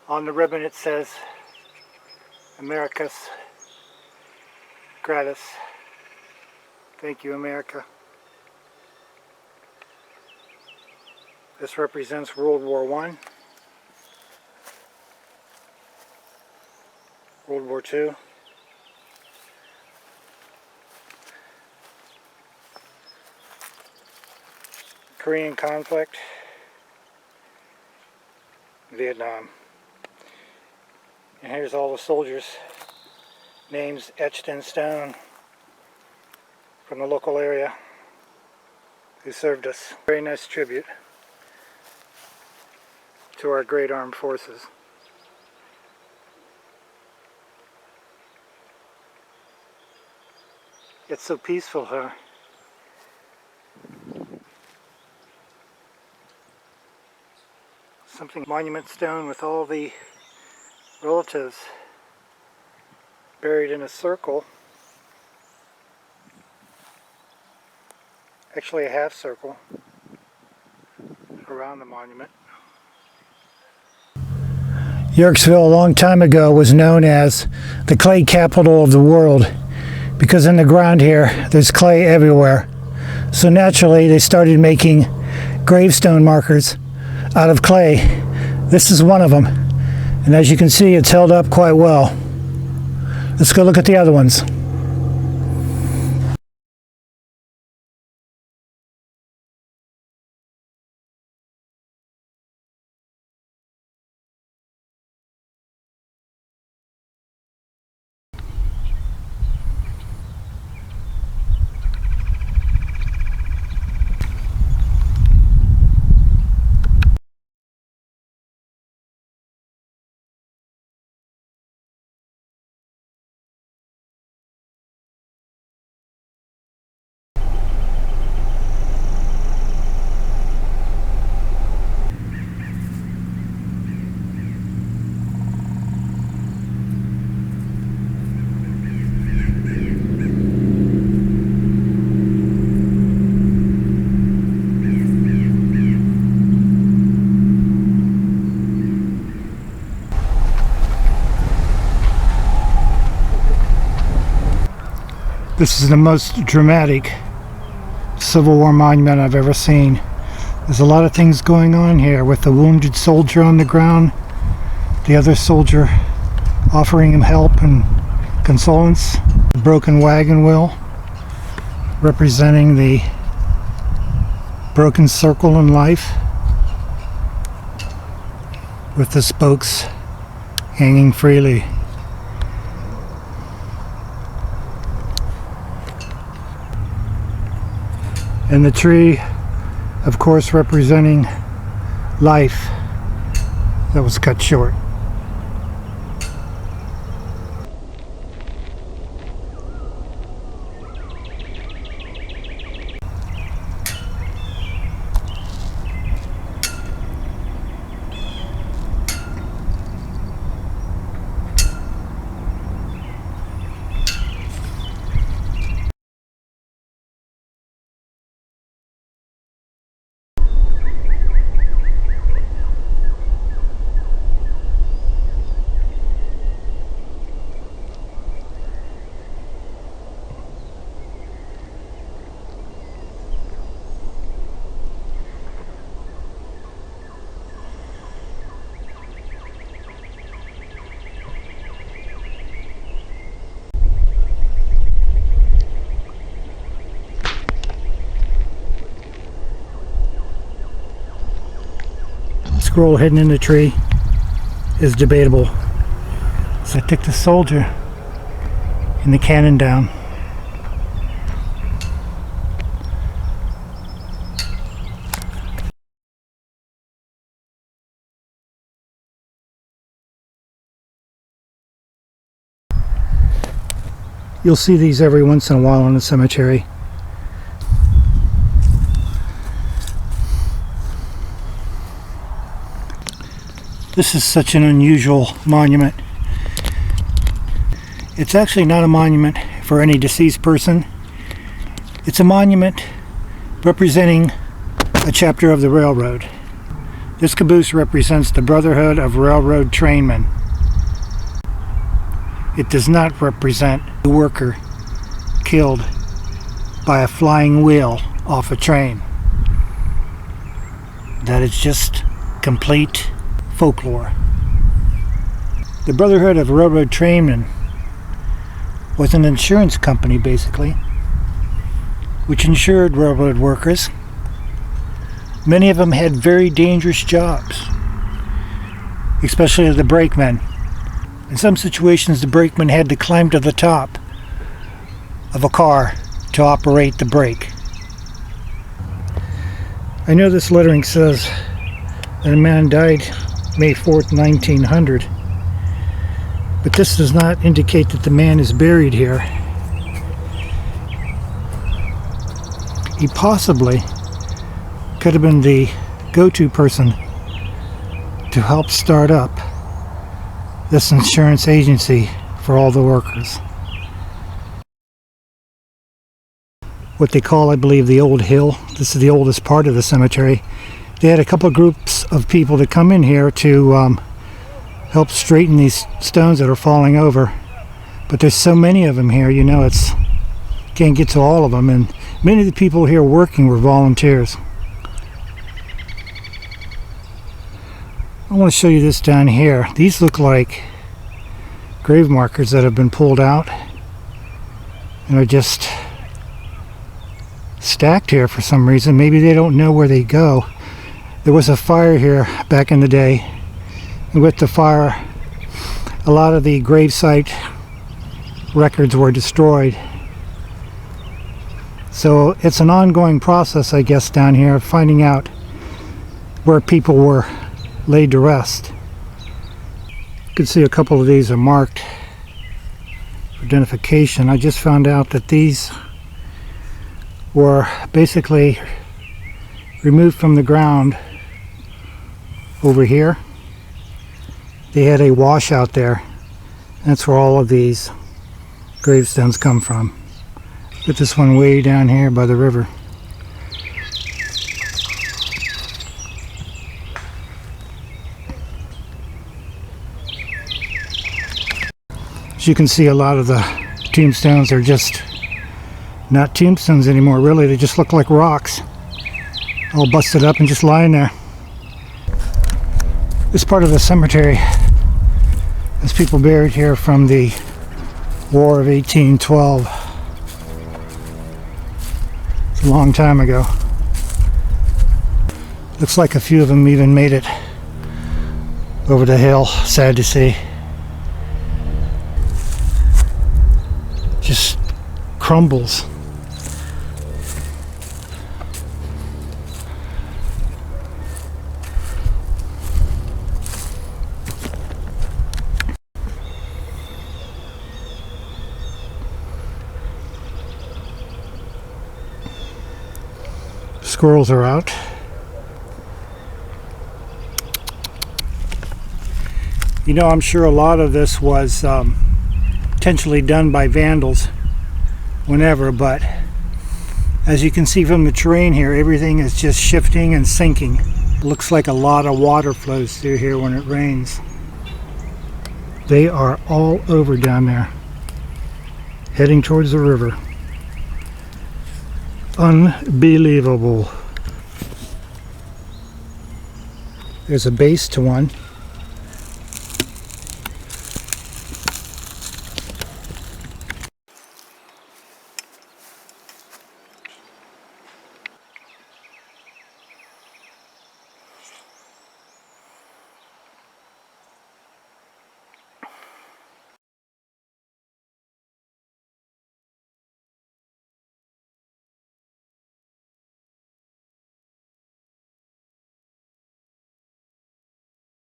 On the ribbon it says Americas Gratis. Thank you, America. This represents World War I, World War II, Korean conflict, Vietnam. And here's all the soldiers' names etched in stone from the local area who served us. Very nice tribute to our great armed forces. It's so peaceful here. Something monument stone with all the relatives buried in a circle. Actually a half circle around the monument. Uhrichsville a long time ago was known as the clay capital of the world because in the ground here there's clay everywhere. So naturally they started making gravestone markers out of clay. This is one of them, and as you can see it's held up quite well. Let's go look at the other ones. This is the most dramatic Civil War monument I've ever seen. There's a lot of things going on here with the wounded soldier on the ground, the other soldier offering him help and consolence, the broken wagon wheel representing the broken circle in life with the spokes hanging freely. And the tree, of course, representing life that was cut short. Scroll hidden in the tree is debatable. So I took the soldier and the cannon down. You'll see these every once in a while in the cemetery. This is such an unusual monument. It's actually not a monument for any deceased person. It's a monument representing a chapter of the railroad. This caboose represents the Brotherhood of Railroad Trainmen. It does not represent the worker killed by a flying wheel off a train. That is just complete folklore. The Brotherhood of Railroad Trainmen was an insurance company, basically, which insured railroad workers. Many of them had very dangerous jobs, especially the brakemen. In some situations, the brakemen had to climb to the top of a car to operate the brake. I know this lettering says that a man died May 4th, 1900, but this does not indicate that the man is buried here. He possibly could have been the go-to person to help start up this insurance agency for all the workers. What they call, I believe, the Old Hill. This is the oldest part of the cemetery. They had a couple of groups of people that come in here to help straighten these stones that are falling over. But there's so many of them here, you know, can't get to all of them, and many of the people here working were volunteers. I want to show you this down here. These look like grave markers that have been pulled out and are just stacked here for some reason. Maybe they don't know where they go. There was a fire here back in the day, and with the fire a lot of the gravesite records were destroyed. So it's an ongoing process, I guess, down here, finding out where people were laid to rest. You can see a couple of these are marked for identification. I just found out that these were basically removed from the ground over here. They had a washout there. That's where all of these gravestones come from. Get this one way down here by the river. As you can see, a lot of the tombstones are just not tombstones anymore, really. They just look like rocks, all busted up and just lying there. This part of the cemetery has people buried here from the War of 1812. It's a long time ago. Looks like a few of them even made it over the hill. Sad to see. Just crumbles. Squirrels are out. You know, I'm sure a lot of this was intentionally done by vandals whenever, but as you can see from the terrain here, everything is just shifting and sinking. It looks like a lot of water flows through here when it rains. They are all over down there, heading towards the river. Unbelievable. There's a base to one.